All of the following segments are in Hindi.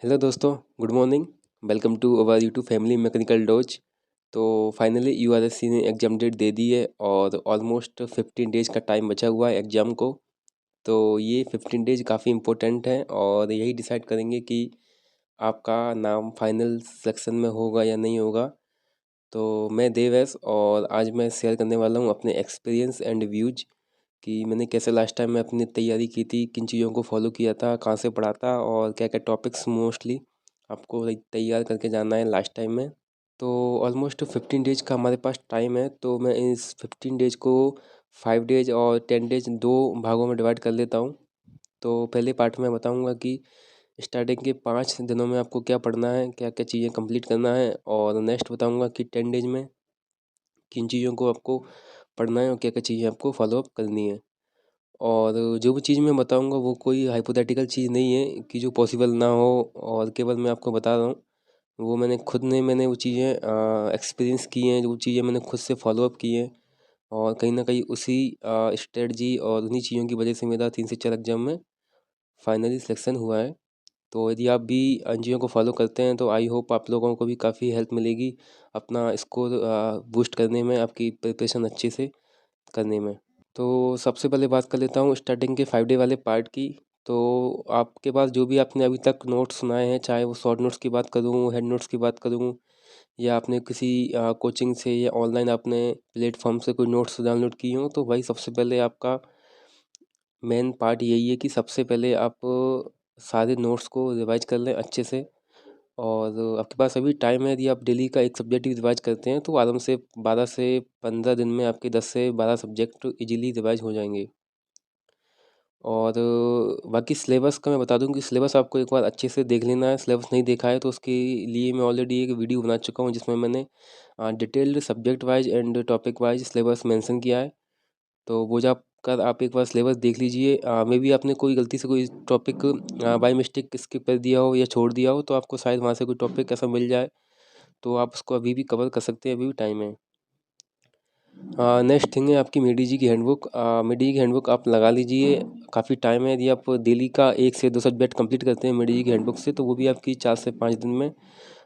हेलो दोस्तों, good morning. Welcome to our YouTube family mechanical dose. तो फाइनली यूआरएससी ने एग्ज़ाम डेट दे दी है और ऑलमोस्ट 15 डेज़ का टाइम बचा हुआ है एग्ज़ाम को। तो ये 15 डेज़ काफ़ी इम्पोर्टेंट हैं और यही डिसाइड करेंगे कि आपका नाम फाइनल सिलेक्शन में होगा या नहीं होगा। तो मैं देवेश और आज मैं शेयर करने वाला हूँ अपने एक्सपीरियंस एंड व्यूज कि मैंने कैसे लास्ट टाइम में अपनी तैयारी की थी, किन चीज़ों को फॉलो किया था, कहाँ से पढ़ा था और क्या क्या टॉपिक्स मोस्टली आपको तैयार करके जाना है लास्ट टाइम में। तो ऑलमोस्ट 15 डेज का हमारे पास टाइम है, तो मैं इस 15 डेज को 5 डेज और 10 डेज दो भागों में डिवाइड कर लेता हूँ। तो पहले पार्ट में बताऊँगा कि स्टार्टिंग के 5 दिनों में आपको क्या पढ़ना है, क्या क्या चीज़ें कंप्लीट करना है, और नेक्स्ट बताऊँगा कि 10 डेज में किन चीज़ों को आपको पढ़ना है और क्या क्या चीज़ें आपको फॉलोअप करनी है। और जो भी चीज़ मैं बताऊँगा वो कोई हाइपोथेटिकल चीज़ नहीं है कि जो पॉसिबल ना हो, और केवल मैं आपको बता रहा हूँ। वो मैंने वो चीज़ें एक्सपीरियंस की हैं, जो चीज़ें मैंने खुद से फॉलोअप की हैं, और कहीं ना कहीं उसी स्ट्रेटजी और उन्हीं चीज़ों की वजह से मेरा 3 से 4 एग्जाम में फाइनली सिलेक्शन हुआ है। तो यदि आप भी इन चीज़ों को फॉलो करते हैं तो आई होप आप लोगों को भी काफ़ी हेल्प मिलेगी अपना स्कोर बूस्ट करने में, आपकी प्रिपरेशन अच्छे से करने में। तो सबसे पहले बात कर लेता हूँ स्टार्टिंग के 5 डे वाले पार्ट की। तो आपके पास जो भी आपने अभी तक नोट्स सुनाए हैं, चाहे वो शॉर्ट नोट्स की बात करूँ, हेड नोट्स की बात करूँ, या आपने किसी कोचिंग से या ऑनलाइन आपने प्लेटफॉर्म से कोई नोट्स डाउनलोड किए हों, तो भाई सबसे पहले आपका मेन पार्ट यही है कि सबसे पहले आप सारे नोट्स को रिवाइज कर लें अच्छे से। और आपके पास अभी टाइम है, यदि आप डेली का एक सब्जेक्ट भी रिवाइज करते हैं तो आराम से 12 से 15 दिन में आपके 10 से 12 सब्जेक्ट इजीली रिवाइज हो जाएंगे। और बाकी सिलेबस का मैं बता दूं कि सिलेबस आपको एक बार अच्छे से देख लेना है। सिलेबस नहीं देखा है तो उसके लिए मैं ऑलरेडी एक वीडियो बना चुका हूं जिसमें मैंने detailed subject wise and topic wise syllabus mention किया है। तो वो जब कर आप एक बार सिलेबस देख लीजिए। मे बी आपने कोई गलती से कोई टॉपिक बाय मिस्टेक स्किप कर दिया हो या छोड़ दिया हो, तो आपको शायद वहाँ से कोई टॉपिक ऐसा मिल जाए, तो आप उसको अभी भी कवर कर सकते हैं, अभी भी टाइम है। नेक्स्ट थिंग है आपकी मेडी जी की हैंडबुक। मेडी जी की हैंडबुक आप लगा लीजिए, काफ़ी टाइम है। यदि आप डेली का 1 से 2 सब्जेक्ट कंप्लीट करते हैं मेडी जी की हैंडबुक से, तो वो भी आपकी 4 से 5 दिन में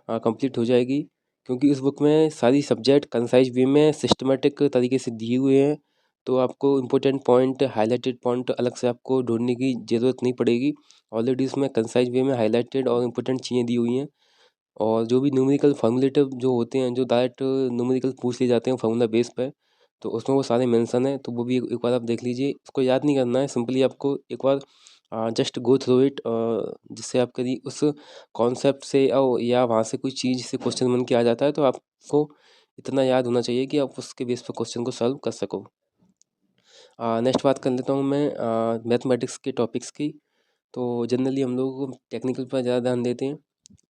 कंप्लीट हो जाएगी। क्योंकि इस बुक में सारी सब्जेक्ट कंसाइज वे में सिस्टमेटिक तरीके से दिए हुए हैं। तो आपको इम्पोर्टेंट पॉइंट, हाईलाइटेड पॉइंट अलग से आपको ढूंढने की ज़रूरत नहीं पड़ेगी। ऑलरेडी उसमें कंसाइज वे में हाईलाइटेड और इम्पोर्टेंट चीज़ें दी हुई हैं। और जो भी न्यूमेरिकल फॉर्मूलेटिव जो होते हैं, जो डायरेक्ट न्यूमेरिकल पूछ लिए जाते हैं फॉर्मूला बेस पे, तो उसमें वो सारे मेंशन है। तो वो भी एक बार आप देख लीजिए। उसको याद नहीं करना है, सिंपली आपको एक बार जस्ट गो थ्रू इट, जिससे आपके लिए उस कॉन्सेप्ट से या वहाँ से कोई चीज़ से क्वेश्चन बन के आ जाता है, तो आपको इतना याद होना चाहिए कि आप उसके बेस पर क्वेश्चन को सॉल्व कर सको। नेक्स्ट बात कर लेता हूँ मैं मैथमेटिक्स के टॉपिक्स की। तो जनरली हम लोग टेक्निकल पर ज़्यादा ध्यान देते हैं।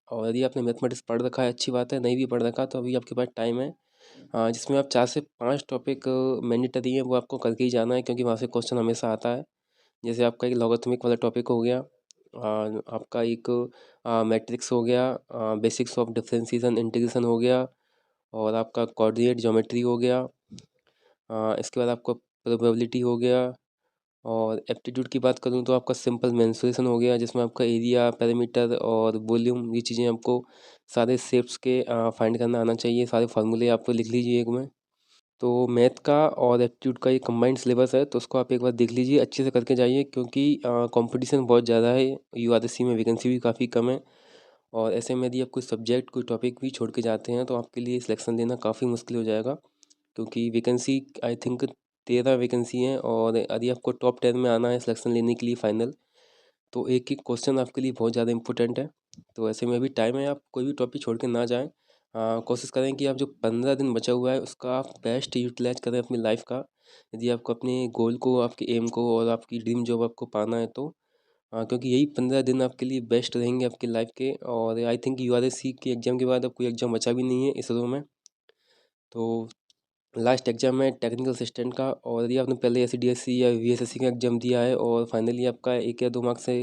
और यदि आपने मैथमेटिक्स पढ़ रखा है अच्छी बात है, नहीं भी पढ़ रखा तो अभी आपके पास टाइम है। जिसमें आप 4 से 5 टॉपिक मैंडेटरी हैं, वो आपको करके ही जाना है, क्योंकि वहाँ से क्वेश्चन हमेशा आता है। जैसे आपका एक लॉगरिथमिक वाला टॉपिक हो गया, आपका एक मैट्रिक्स हो गया, बेसिक्स ऑफ डिफरेंशिएशन इंटीग्रेशन हो गया, और आपका कोऑर्डिनेट ज्योमेट्री हो गया। इसके बाद आपका प्रोबेबिलिटी हो गया। और एप्टीट्यूड की बात करूँ तो आपका सिंपल मेंसुरेशन हो गया, जिसमें आपका एरिया, पैरामीटर और वॉल्यूम, ये चीज़ें आपको सारे शेप्स के फाइंड करना आना चाहिए। सारे फार्मूले आप लिख लीजिए एक में। तो मैथ का और एप्टीट्यूड का ये कंबाइंड सिलेबस है, तो उसको आप एक बार देख लीजिए, अच्छे से करके जाइए, क्योंकि कंपटीशन बहुत ज़्यादा है। यूआरएससी में वैकेंसी भी काफ़ी कम है। और ऐसे में यदि आप कोई सब्जेक्ट, कोई टॉपिक भी छोड़ के जाते हैं तो आपके लिए सिलेक्शन लेना काफ़ी मुश्किल हो जाएगा। क्योंकि वैकेंसी आई थिंक 13 वैकेंसी हैं, और यदि आपको टॉप 10 में आना है सिलेक्शन लेने के लिए फाइनल, तो एक एक क्वेश्चन आपके लिए बहुत ज़्यादा इंपॉर्टेंट है। तो ऐसे में अभी टाइम है, आप कोई भी टॉपिक छोड़ के ना जाएं। कोशिश करें कि आप जो 15 दिन बचा हुआ है उसका आप बेस्ट यूटिलाइज करें अपनी लाइफ का। यदि आपको अपने गोल को, आपके एम को और आपकी ड्रीम जॉब आपको पाना है, तो क्योंकि यही 15 दिन आपके लिए बेस्ट रहेंगे आपकी लाइफ के। और आई थिंक यूआरएससी के एग्ज़ाम के बाद अब कोई एग्ज़ाम बचा भी नहीं है इस रो में। तो लास्ट एग्जाम है टेक्निकल असिस्टेंट का, और यदि आपने पहले एसडीएससी या वीएसएससी का एग्जाम दिया है और फाइनली आपका 1 या 2 मार्क्स से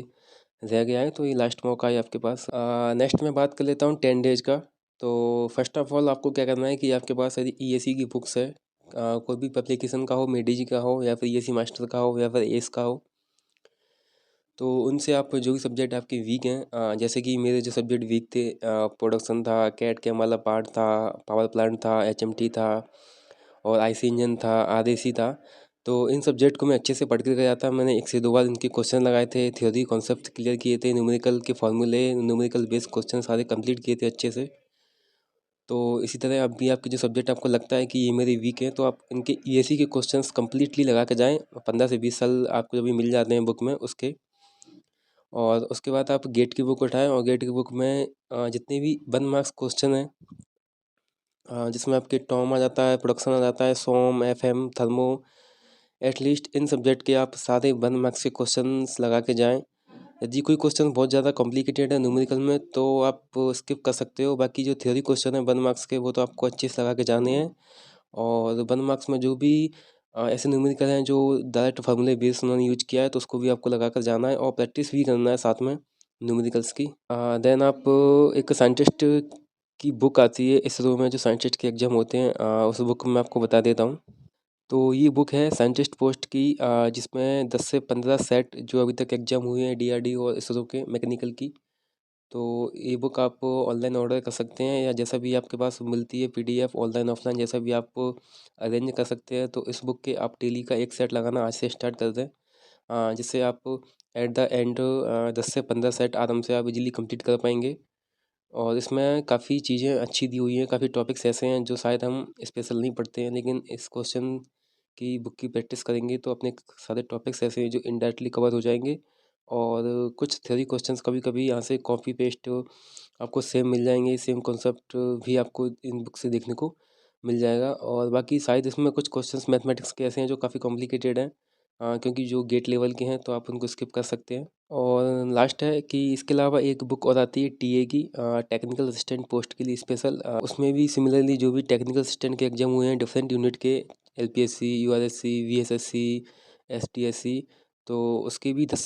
रह गया है, तो ये लास्ट मौका है आपके पास। नेक्स्ट मैं बात कर लेता हूँ 10 डेज का। तो फर्स्ट ऑफ ऑल आपको क्या करना है कि आपके पास यदि ईएससी की बुक्स है, कोई भी पब्लिकेशन का हो, मेडी जी का हो, या फिर ईएससी मास्टर का हो, या फिर एस का हो, तो उनसे आप जो भी सब्जेक्ट आपके वीक हैं, जैसे कि मेरे जो सब्जेक्ट वीक थे, प्रोडक्शन था, कैट कैम वाला पार्ट था, पावर प्लांट था, एचएमटी था और आईसी इंजन था, आरएसी था। तो इन सब्जेक्ट को मैं अच्छे से पढ़ के गया था। मैंने एक से दो बार इनके क्वेश्चन लगाए थे, थ्योरी कॉन्सेप्ट क्लियर किए थे, न्यूमेरिकल के फार्मूले, न्यूमेरिकल बेस्ड क्वेश्चन सारे कंप्लीट किए थे अच्छे से। तो इसी तरह अब भी आपके जो सब्जेक्ट आपको लगता है कि ये मेरे वीक हैं, तो आप इनके ईएससी के क्वेश्चंस कंप्लीटली लगा के जाएं। 15 से 20 साल आपको जब भी मिल जाते हैं बुक में उसके। और उसके बाद आप गेट की बुक उठाएं और गेट की बुक में जितने भी 1 मार्क्स क्वेश्चन हैं, जिसमें आपके टॉम आ जाता है, प्रोडक्शन आ जाता है, SOM, FM, thermo, at least in subject के आप सारे 1 मार्क्स के क्वेश्चंस लगा के जाएं। यदि कोई क्वेश्चन बहुत ज़्यादा कॉम्प्लिकेटेड है न्यूमेरिकल में तो आप स्किप कर सकते हो। बाकी जो थ्योरी क्वेश्चन है 1 मार्क्स के, वो तो आपको अच्छे से लगा के जाने हैं। और 1 मार्क्स में जो भी ऐसे न्यूमेरिकल हैं जो डायरेक्ट फार्मूले बेस उन्होंने यूज किया है, तो उसको भी आपको लगा कर जाना है और प्रैक्टिस भी करना है साथ में न्यूमेरिकल्स की। देन आप एक साइंटिस्ट की बुक आती है इसरो में, जो साइंटिस्ट के एग्जाम होते हैं, उस बुक में आपको बता देता हूँ। तो ये बुक है साइंटिस्ट पोस्ट की, जिसमें 10 से 15 सेट जो अभी तक एग्जाम हुए हैं डीआरडी और इसरो के मैकेनिकल की। तो ये बुक आप ऑनलाइन ऑर्डर कर सकते हैं या जैसा भी आपके पास मिलती है पीडीएफ, ऑनलाइन ऑफलाइन जैसा भी आप अरेंज कर सकते हैं। तो इस बुक के आप डेली का एक सेट लगाना आज से स्टार्ट कर दें, जिससे आप एट द एंड 10 से 15 सेट आराम से आप इजीली कंप्लीट कर पाएंगे। और इसमें काफ़ी चीज़ें अच्छी दी हुई हैं, काफ़ी टॉपिक्स ऐसे हैं जो शायद हम स्पेशल नहीं पढ़ते हैं, लेकिन इस क्वेश्चन की बुक की प्रैक्टिस करेंगे तो अपने सारे टॉपिक्स ऐसे हैं जो इनडायरेक्टली कवर हो जाएंगे। और कुछ थ्योरी क्वेश्चंस कभी कभी यहाँ से कॉपी पेस्ट आपको सेम मिल जाएंगे, सेम कॉन्सेप्ट भी आपको इन बुक से देखने को मिल जाएगा। और बाकी शायद इसमें कुछ क्वेश्चंस मैथमेटिक्स के ऐसे हैं जो काफ़ी कॉम्प्लिकेटेड हैं, क्योंकि जो गेट लेवल के हैं, तो आप उनको स्किप कर सकते हैं। और लास्ट है कि इसके अलावा एक बुक और आती है टीए की, टेक्निकल असिस्टेंट पोस्ट के लिए स्पेशल। उसमें भी सिमिलरली जो भी टेक्निकल असिस्टेंट के एग्जाम हुए हैं डिफरेंट यूनिट के, एलपीएससी, यूआरएससी, वीएसएससी, एसटीएससी, तो उसके भी 10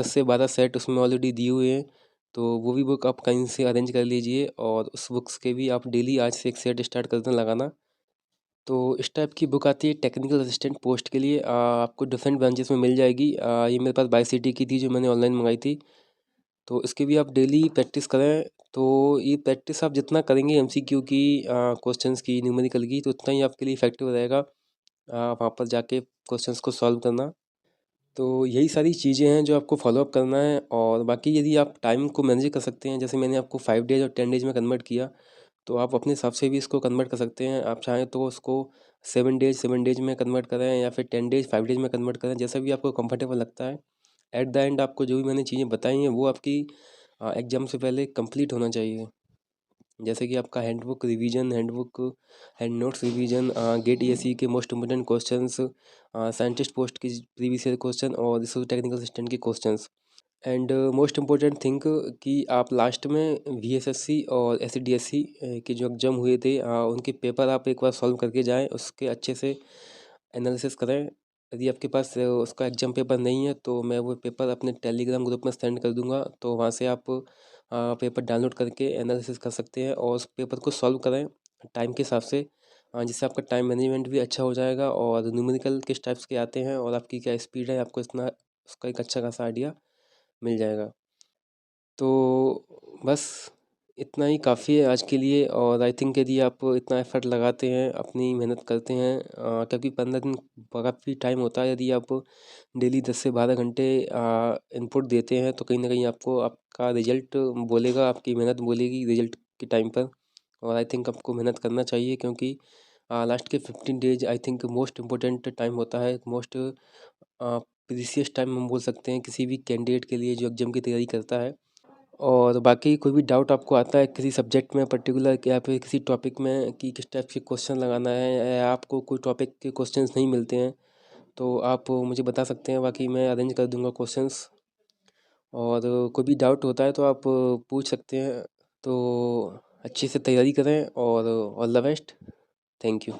से 12 सेट उसमें ऑलरेडी दिए हुए हैं। तो वो भी बुक आप कहीं से अरेंज कर लीजिए और उस बुक्स के भी आप डेली आज से एक सेट स्टार्ट कर दें लगाना। तो इस टाइप की बुक आती है टेक्निकल असिस्टेंट पोस्ट के लिए, आपको डिफरेंट ब्रांचेस में मिल जाएगी। ये मेरे पास बाई सिटी की थी जो मैंने ऑनलाइन मंगाई थी। तो इसकी भी आप डेली प्रैक्टिस करें। तो ये प्रैक्टिस आप जितना करेंगे एमसीक्यू की, क्वेश्चंस की, न्यूमेरिकल की, तो उतना ही आपके लिए इफेक्टिव रहेगा वहाँ पर जाके क्वेश्चंस को सॉल्व करना। तो यही सारी चीज़ें हैं जो आपको फॉलोअप करना है। और बाकी यदि आप टाइम को मैनेज कर सकते हैं, जैसे मैंने आपको 5 डेज और 10 डेज में कन्वर्ट किया, तो आप अपने हिसाब से भी इसको कन्वर्ट कर सकते हैं। आप चाहें तो उसको 7 डेज में कन्वर्ट करें या फिर 10 डेज 5 डेज में कन्वर्ट करें, जैसा भी आपको कंफर्टेबल लगता है। एट द एंड आपको जो भी मैंने चीज़ें बताई हैं वो आपकी एग्ज़ाम से पहले कंप्लीट होना चाहिए। जैसे कि आपका handbook revision, hand notes revision, GATE ESC के most important questions, scientist post की प्रीवियस ईयर क्वेश्चन और रिसोर्स टेक्निकल असिस्टेंट के questions. And most important thing कि आप लास्ट में वीएसएससी और एसडीएससी के जो एग्जाम हुए थे, उनके पेपर आप एक बार सॉल्व करके जाएं, उसके अच्छे से एनालिसिस करें। यदि आपके पास उसका एग्जाम पेपर नहीं है तो मैं वो पेपर अपने टेलीग्राम ग्रुप में सेंड कर दूंगा, तो वहाँ से आप पेपर डाउनलोड करके एनालिसिस कर सकते हैं और उस पेपर को सॉल्व करें टाइम के हिसाब से, जिससे आपका टाइम मैनेजमेंट भी अच्छा हो जाएगा और न्यूमेरिकल किस टाइप्स के आते हैं और आपकी क्या स्पीड है, आपको इतना उसका एक अच्छा खासा आइडिया मिल जाएगा। तो बस इतना ही काफ़ी है आज के लिए। और आई थिंक यदि आप इतना एफर्ट लगाते हैं, अपनी मेहनत करते हैं, क्योंकि 15 दिन काफ़ी टाइम होता है, यदि आप डेली 10 से 12 घंटे इनपुट देते हैं तो कहीं ना कहीं आपको आपका रिजल्ट बोलेगा, आपकी मेहनत बोलेगी रिजल्ट के टाइम पर। और आई थिंक आपको मेहनत करना चाहिए, क्योंकि लास्ट के 15 days I think most important time होता है, मोस्ट प्रीसियस टाइम हम बोल सकते हैं किसी भी कैंडिडेट के लिए जो एग्जाम की तैयारी करता है। और बाकी कोई भी डाउट आपको आता है किसी सब्जेक्ट में पर्टिकुलर या फिर किसी टॉपिक में कि किस टाइप से क्वेश्चन लगाना है, या आपको कोई टॉपिक के क्वेश्चंस नहीं मिलते हैं, तो आप मुझे बता सकते हैं, बाकी मैं अरेंज कर दूंगा क्वेश्चंस। और कोई भी डाउट होता है तो आप पूछ सकते हैं। तो अच्छे से तैयारी करें और all the best. Thank you.